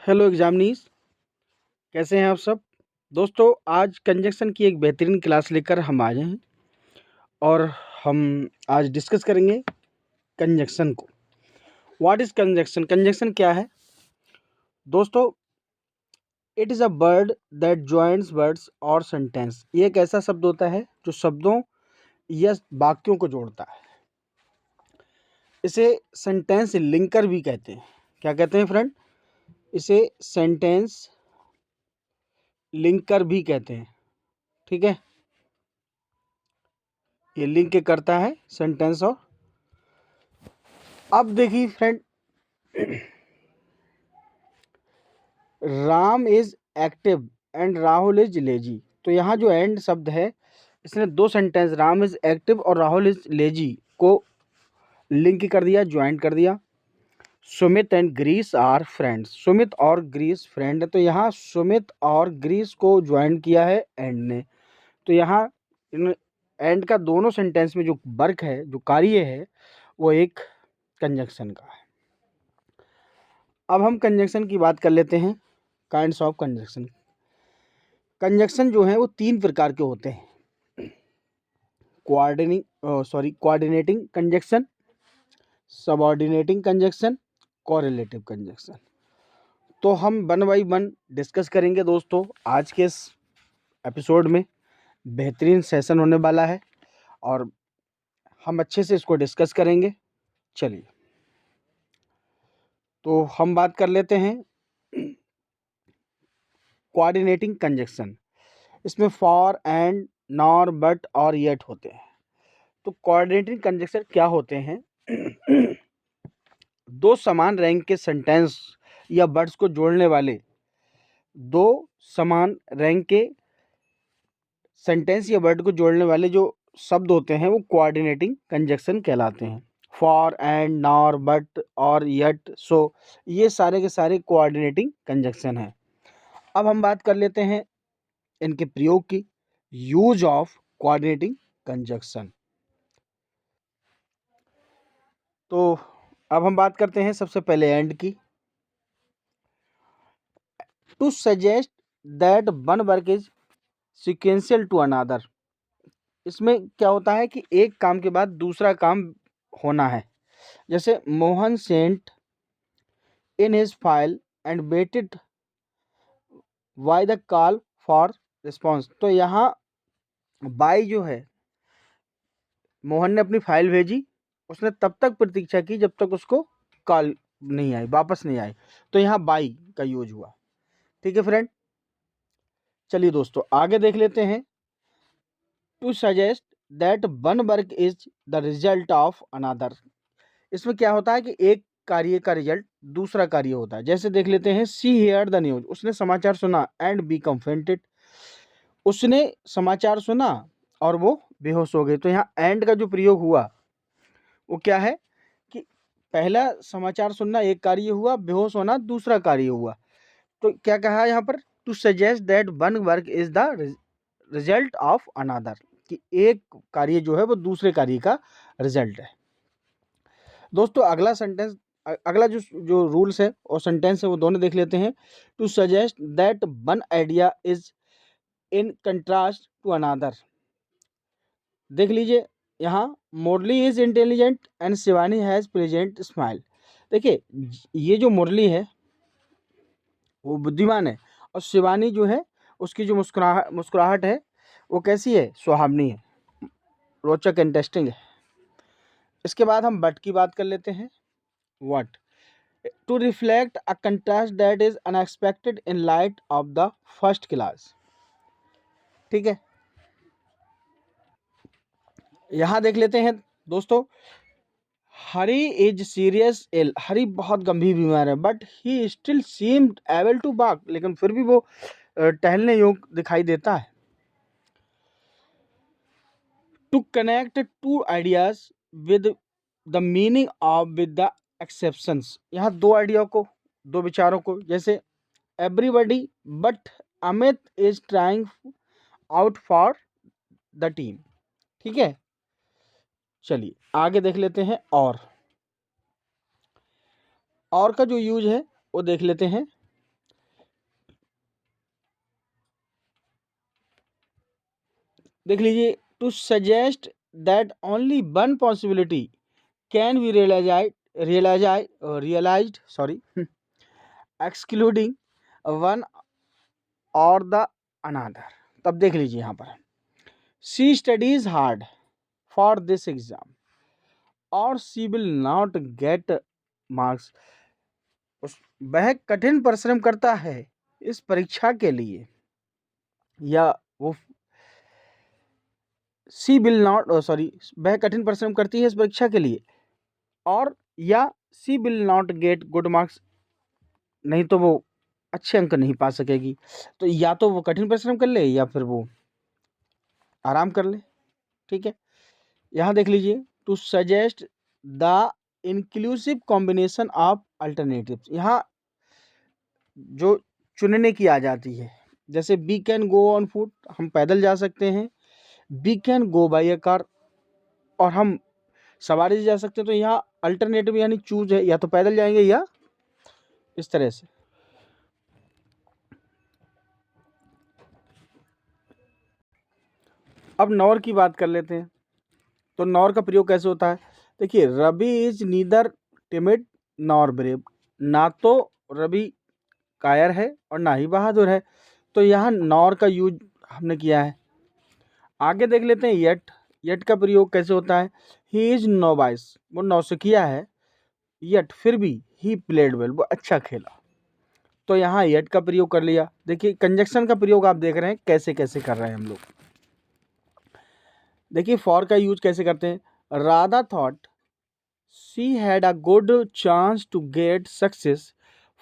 Hello examinees, कैसे हैं आप सब। दोस्तों, आज कंजक्शन की एक बेहतरीन क्लास लेकर हम आए हैं और हम आज डिस्कस करेंगे कंजक्शन को। What is conjunction? कंजक्शन क्या है दोस्तों? It is a word that joints words और सेंटेंस। ये एक ऐसा शब्द होता है जो शब्दों या वाक्यों को जोड़ता है। इसे सेंटेंस लिंकर भी कहते हैं। क्या कहते हैं फ्रेंड? इसे सेंटेंस लिंकर भी कहते हैं। ठीक है, ये लिंक करता है सेंटेंस। और अब देखिए friend, Ram is active and Rahul is lazy. तो यहाँ जो एंड शब्द है, इसने दो सेंटेंस राम इज एक्टिव और राहुल इज लेजी को लिंक कर दिया, ज्वाइंट कर दिया। Sumit and Grace are friends. Sumit और ग्रीस फ्रेंड है, तो यहाँ सुमित और ग्रीस को ज्वाइंट किया है एंड ने। तो यहाँ एंड का दोनों सेंटेंस में जो वर्क है, जो कार्य है, वो एक कंजक्शन का है। अब हम कंजक्शन की बात कर लेते हैं। Kinds of conjunction. कंजक्शन जो है वो तीन प्रकार के होते हैं। Coordinating conjunction, subordinating conjunction, correlative conjunction. तो हम वन बाई वन डिस्कस करेंगे दोस्तों। आज के इस एपिसोड में बेहतरीन सेशन होने वाला है और हम अच्छे से इसको डिस्कस करेंगे। चलिए, तो हम बात कर लेते हैं कोऑर्डिनेटिंग कंजक्शन। इसमें फॉर, एंड, नॉर, बट और येट होते हैं। तो कोऑर्डिनेटिंग कंजक्शन क्या होते हैं? दो समान रैंक के सेंटेंस या वर्ड्स को जोड़ने वाले, दो समान रैंक के सेंटेंस या वर्ड को जोड़ने वाले जो शब्द होते हैं वो कोऑर्डिनेटिंग कंजक्शन कहलाते हैं। फॉर, एंड, नॉर, बट और यट, सो, ये सारे के सारे कोऑर्डिनेटिंग कंजक्शन हैं। अब हम बात कर लेते हैं इनके प्रयोग की। Use of coordinating conjunction. तो अब हम बात करते हैं सबसे पहले एंड की। To suggest that one work is sequential to another. इसमें क्या होता है कि एक काम के बाद दूसरा काम होना है। जैसे Mohan sent in his file and waited why the call for response. तो यहाँ बाई जो है, मोहन ने अपनी फाइल भेजी, उसने तब तक प्रतीक्षा की जब तक उसको कॉल नहीं आई, वापस नहीं आई। तो यहाँ बाई का यूज हुआ। ठीक है फ्रेंड, चलिए दोस्तों आगे देख लेते हैं। To suggest that one work is the result of another. इसमें क्या होता है कि एक कार्य का रिजल्ट दूसरा कार्य होता है। जैसे देख लेते हैं, सी हियर द न्यूज। उसने समाचार सुना एंड बीकम फेंटेड। उसने समाचार सुना और वो बेहोश हो गए। तो यहाँ एंड का जो प्रयोग हुआ वो क्या है कि पहला समाचार सुनना एक कार्य हुआ, बेहोश होना दूसरा कार्य हुआ। तो क्या कहा यहाँ पर? To suggest that one work is the result of another, कि एक कार्य जो है वो दूसरे कार्य का रिजल्ट है। दोस्तों अगला सेंटेंस, अगला जो जो रूल्स है और सेंटेंस है वो दोनों देख लेते हैं। To suggest that one idea is in contrast to another. देख लीजिए यहाँ, Murli is intelligent and Shivani has present smile. देखिए, ये जो मुरली है वो बुद्धिमान है और शिवानी जो है उसकी जो मुस्कुराहट है वो कैसी है? सुहावनी है, रोचक, इंटरेस्टिंग है। इसके बाद हम बट की बात कर लेते हैं। What? To reflect a contrast that is unexpected in light of the first clause. ठीक है, यहां देख लेते हैं दोस्तों। हरी इज सीरियस इल। हरी बहुत गंभीर बीमार है, but he still seemed able to walk. लेकिन फिर भी वो टहलने योग्य दिखाई देता है। To connect two ideas with the meaning of with the exceptions. यहाँ दो आइडिया को, दो विचारों को, जैसे everybody but Amit is trying out for the team. ठीक है, चलिए आगे देख लेते हैं। और का जो यूज है वो देख लेते हैं। देख लीजिए, to suggest that only one possibility can be realised sorry excluding one और द अनदर। तब देख लीजिए यहाँ पर, she studies hard for this exam और she will not get marks. वह कठिन परिश्रम करता है इस परीक्षा के लिए, या वो शी विल नॉट सॉरी वह कठिन परिश्रम करती है इस परीक्षा के लिए, और या she will not get good marks, नहीं तो वो अच्छे अंक नहीं पा सकेगी। तो या तो वो कठिन परिश्रम कर ले या फिर वो आराम कर ले। ठीक है, यहाँ देख लीजिए, to suggest the inclusive combination of alternatives. यहाँ जो चुनने की आ जाती है, जैसे we can go on foot, हम पैदल जा सकते हैं, we can go by a car, और हम सवारी से जा सकते हैं। तो यहाँ अल्टरनेटिव यानी चूज है, या तो पैदल जाएंगे या इस तरह से। अब नॉर की बात कर लेते हैं। तो नॉर का प्रयोग कैसे होता है? देखिए, Ravi is neither timid nor brave. ना तो रवि कायर है और ना ही बहादुर है, तो यहाँ नॉर का यूज हमने किया है। आगे देख लेते हैं येट। येट का प्रयोग कैसे होता है? ही इज नोवाइस, वो नौसिखिया है, येट फिर भी ही प्लेड वेल, वो अच्छा खेला। तो यहाँ येट का प्रयोग कर लिया। देखिए, कंजक्शन का प्रयोग आप देख रहे हैं कैसे कैसे कर रहे हैं हम लोग। देखिए, फॉर का यूज कैसे करते हैं? Radha thought she had a good chance to get success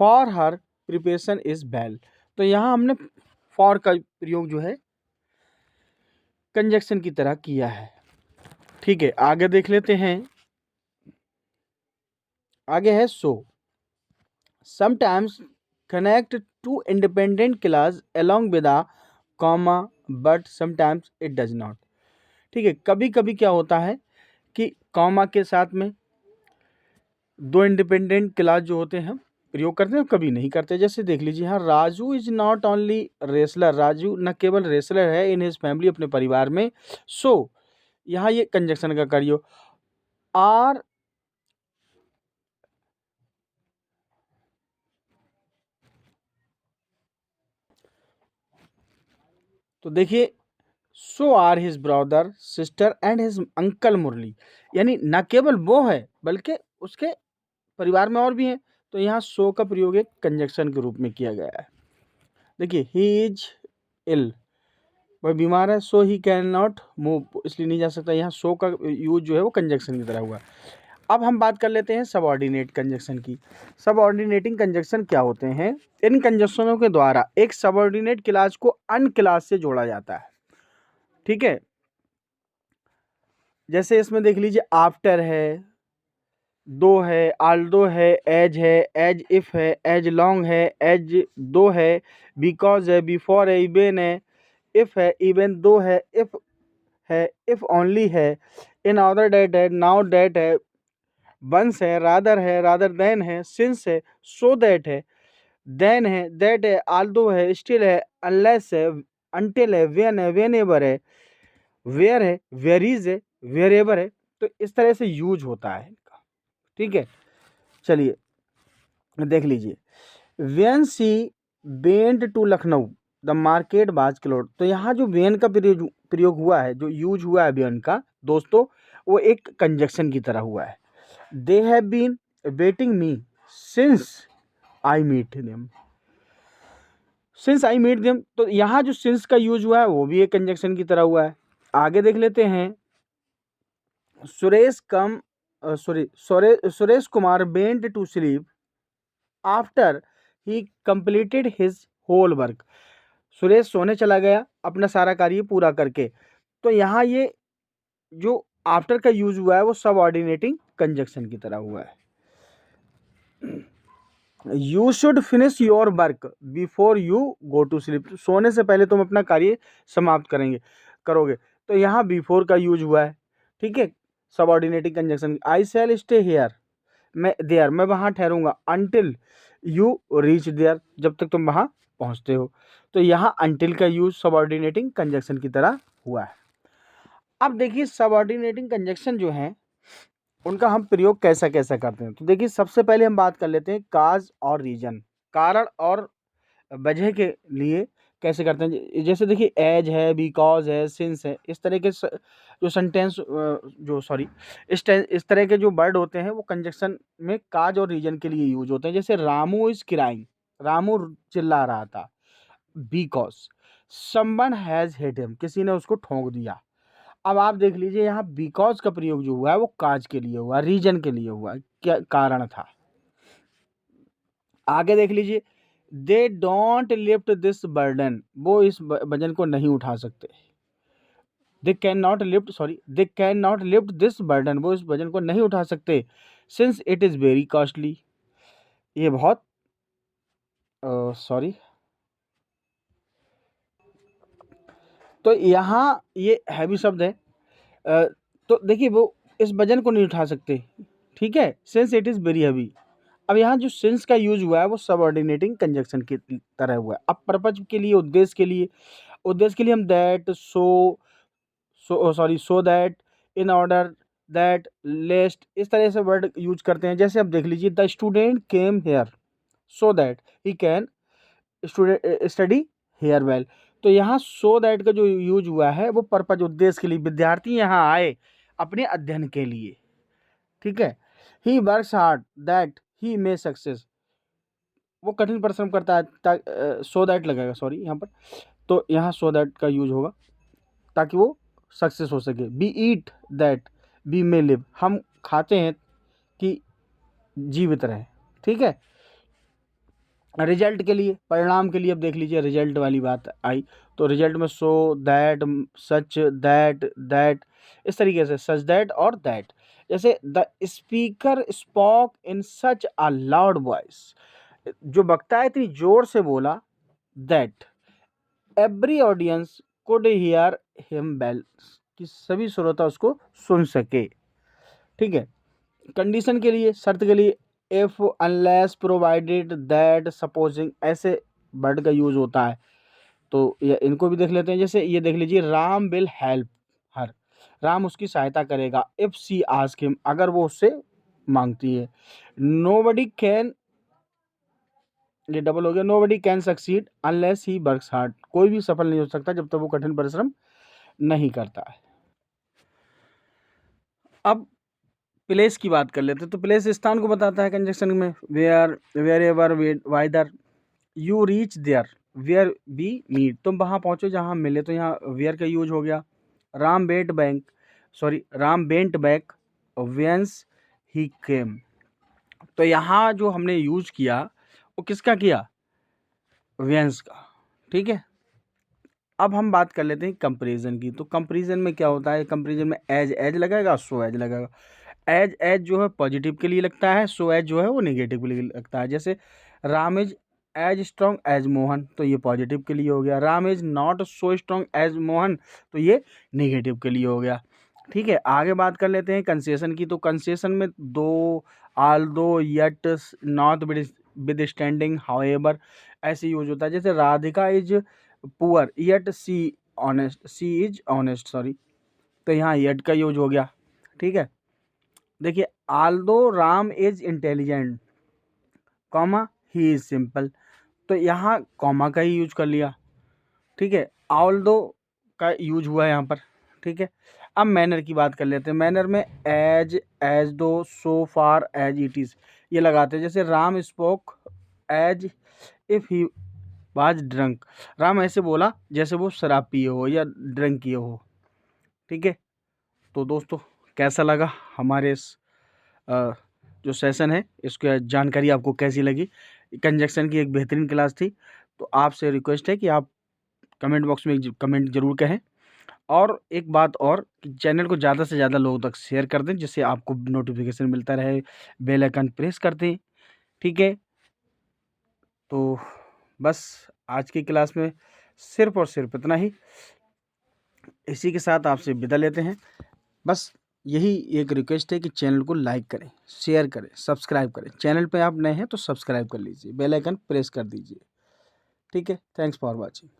for her preparation is well. तो यहाँ हमने फॉर का प्रयोग जो है कंजक्शन की तरह किया है। ठीक है, आगे देख लेते हैं। आगे है so sometimes connect two independent clause along with a comma but sometimes it does not. ठीक है, कभी कभी क्या होता है कि कॉमा के साथ में दो इंडिपेंडेंट क्लास जो होते हैं प्रयोग करते हैं, कभी नहीं करते। जैसे देख लीजिए यहाँ, Raju is not only wrestler, Raju न केवल रेसलर है इन हिज फैमिली, अपने परिवार में। सो यहाँ ये कंजक्शन का कार्य आर तो देखिए, so are his brother sister and his uncle Murli, यानी न केवल वो है बल्कि उसके परिवार में और भी हैं। तो यहाँ सो का प्रयोग एक कंजक्शन के रूप में किया गया है। देखिए, ही इज इल, वह बीमार है, सो ही कैन नॉट मूव, इसलिए नहीं जा सकता। यहाँ सो का यूज जो है वो कंजक्शन की तरह हुआ। अब हम बात कर लेते हैं सबऑर्डिनेट कंजक्शन की। सबऑर्डिनेटिंग कंजक्शन क्या होते हैं? इन कंजक्शनों के द्वारा एक सबऑर्डिनेट क्लास को अन्य क्लास से जोड़ा जाता है। ठीक है, जैसे इसमें देख लीजिए, आफ्टर है, दो है, आल्दो है, एज इफ है, एज लॉन्ग है, एज दो है, बिकॉज है, बिफोर है, इवेन है, इफ है, इवन दो है, इफ ओनली है, इन ऑर्डर डेट है, नाउ डेट है, वंस है, रादर देन है, सिंस है, सो दैट है, देन है, दैट है, आल्दो है, स्टिल है, अनलेस है, अंटिल है, वेन एवर है, वेयर है, वेरीज है, वेयर एवर है। तो इस तरह से यूज होता है इनका। ठीक है, चलिए देख लीजिए, when she went to Lucknow the market was close. तो यहाँ जो वेन का प्रयोग हुआ है, जो यूज हुआ है वेन का, दोस्तों वो एक कंजक्शन की तरह हुआ है। They have been waiting me since I meet them, since I meet them. तो यहाँ जो सिंस का यूज हुआ है वो भी एक कंजक्शन की तरह हुआ है। आगे देख लेते हैं, Suresh Kumar went to sleep after he completed his whole work. Suresh सोने चला गया अपना सारा कार्य पूरा करके। तो यहाँ ये जो आफ्टर का यूज हुआ है वो सबऑर्डिनेटिंग कंजक्शन की तरह हुआ है। You should finish your work before you go to sleep. सोने से पहले तुम अपना कार्य समाप्त करोगे। तो यहाँ बिफोर का यूज हुआ है। ठीक है, subordinating conjunction. I shell stay here, मैं वहाँ ठहरूंगा, अनटिल यू रीच देयर, जब तक तुम वहाँ पहुँचते हो। तो यहाँ अनटिल का यूज सबऑर्डिनेटिंग कंजक्शन की तरह हुआ है। अब देखिए सबऑर्डिनेटिंग कंजक्शन जो है उनका हम प्रयोग कैसा कैसा करते हैं। तो देखिए सबसे पहले हम बात कर लेते हैं काज और रीजन, कारण और वजह के लिए कैसे करते हैं। जैसे देखिए एज है, बिकॉज है, सिंस है, इस तरह के जो सेंटेंस इस तरह के जो वर्ड होते हैं वो कंजक्शन में काज और रीजन के लिए यूज होते हैं। जैसे रामू इज क्राइंग, रामू चिल्ला रहा था। Because someone has hit him, किसी ने उसको ठोक दिया। अब आप देख लीजिए यहाँ बिकॉज का प्रयोग जो हुआ है वो काज के लिए हुआ, रीजन के लिए हुआ, क्या कारण था। आगे देख लीजिए, they don't lift this burden, वो इस वजन को नहीं उठा सकते। They can not lift this burden, वो इस वजन को नहीं उठा सकते। Since it is very costly, ये बहुत तो यहाँ ये हैवी शब्द है। तो देखिए वो इस वजन को नहीं उठा सकते, ठीक है, since it is very heavy. अब यहाँ जो सिंस का यूज हुआ है वो सबऑर्डिनेटिंग कंजक्शन की तरह हुआ है। अब पर्पज के लिए, उद्देश्य के लिए हम that, so that, in order, that, lest, इस तरह से वर्ड यूज करते हैं। जैसे अब देख लीजिए, the student came here so that he can study hair well. तो यहाँ सो दैट का जो यूज हुआ है वो पर्पज, उद्देश्य के लिए, विद्यार्थी यहाँ आए अपने अध्ययन के लिए, ठीक है। He works hard that he may success, वो कठिन परिश्रम करता है, सो दैट लगेगा, यहाँ पर। तो यहाँ सो दैट का यूज होगा ताकि वो सक्सेस हो सके। We eat that we may live, हम खाते हैं कि जीवित रहें, ठीक है। रिजल्ट के लिए, परिणाम के लिए, अब देख लीजिए रिजल्ट वाली बात आई, तो रिजल्ट में सो दैट, सच दैट, इस तरीके से सच दैट और दैट। जैसे the speaker spoke in such a loud voice, जो वक्ता है इतनी जोर से बोला, that every audience could hear him well, कि सभी श्रोता उसको सुन सके, ठीक है। कंडीशन के लिए, शर्त के लिए, if, unless, provided, that, supposing, ऐसे वर्ड का यूज होता है। तो ये इनको भी देख लेते हैं। जैसे ये देख लीजिए, Ram will help her, Ram उसकी सहायता करेगा। इफ शी आस्क हिम, अगर वो उससे मांगती है। नोबडी कैन, ये डबल हो गया, nobody can succeed unless he works hard, कोई भी सफल नहीं हो सकता जब तक वो कठिन परिश्रम नहीं करता है। अब प्लेस की बात कर लेते हैं। तो प्लेस स्थान को बताता है कंजक्शन में, wherever, whether, you reach there, where we meet, तुम वहाँ पहुँचो जहाँ हम मिले। तो यहाँ वेयर का यूज हो गया। राम बेंट बैक वेंस ही केम, तो यहाँ जो हमने यूज किया वो किसका किया, वेंस का, ठीक है। अब हम बात कर लेते हैं कंपैरिजन की। तो कंपैरिजन में क्या होता है, कंपैरिजन में एज लगेगा, सो एज लगेगा। एज जो है पॉजिटिव के लिए लगता है, सो एज जो है वो नेगेटिव के लिए लगता है। जैसे Ram is as strong as Mohan, तो ये पॉजिटिव के लिए हो गया। Ram is not so strong as Mohan, तो ये नेगेटिव के लिए हो गया, ठीक है। आगे बात कर लेते हैं कंसेशन की। तो कंसेशन में दो, although, yet, notwithstanding, however, ऐसे यूज होता है। जैसे Radhika is poor yet she is honest, तो यहाँ येट का यूज हो गया, ठीक है। देखिए, Aldous Ram is intelligent, comma he is simple, तो यहाँ कॉमा का ही यूज कर लिया, ठीक है। ऑल्दो का यूज हुआ है यहाँ पर, ठीक है। अब मैनर की बात कर लेते हैं। मैनर में as though, so far, as it is, ये लगाते हैं। जैसे Ram spoke as if he was drunk, Ram ऐसे बोला जैसे वो शराब पिए हो या ड्रंक किए हो, ठीक है। तो दोस्तों कैसा लगा हमारे इस जो सेशन है, इसकी जानकारी आपको कैसी लगी। कंजक्शन की एक बेहतरीन क्लास थी। तो आपसे रिक्वेस्ट है कि आप कमेंट बॉक्स में कमेंट जरूर कहें। और एक बात और, कि चैनल को ज़्यादा से ज़्यादा लोगों तक शेयर कर दें जिससे आपको नोटिफिकेशन मिलता रहे, बेल आइकन प्रेस कर दें, ठीक है। तो बस आज की क्लास में सिर्फ और सिर्फ इतना ही। इसी के साथ आपसे विदा लेते हैं। बस यही एक रिक्वेस्ट है कि चैनल को लाइक करें, शेयर करें, सब्सक्राइब करें। चैनल पे आप नए हैं तो सब्सक्राइब कर लीजिए, बेल आइकन प्रेस कर दीजिए, ठीक है। Thanks for watching.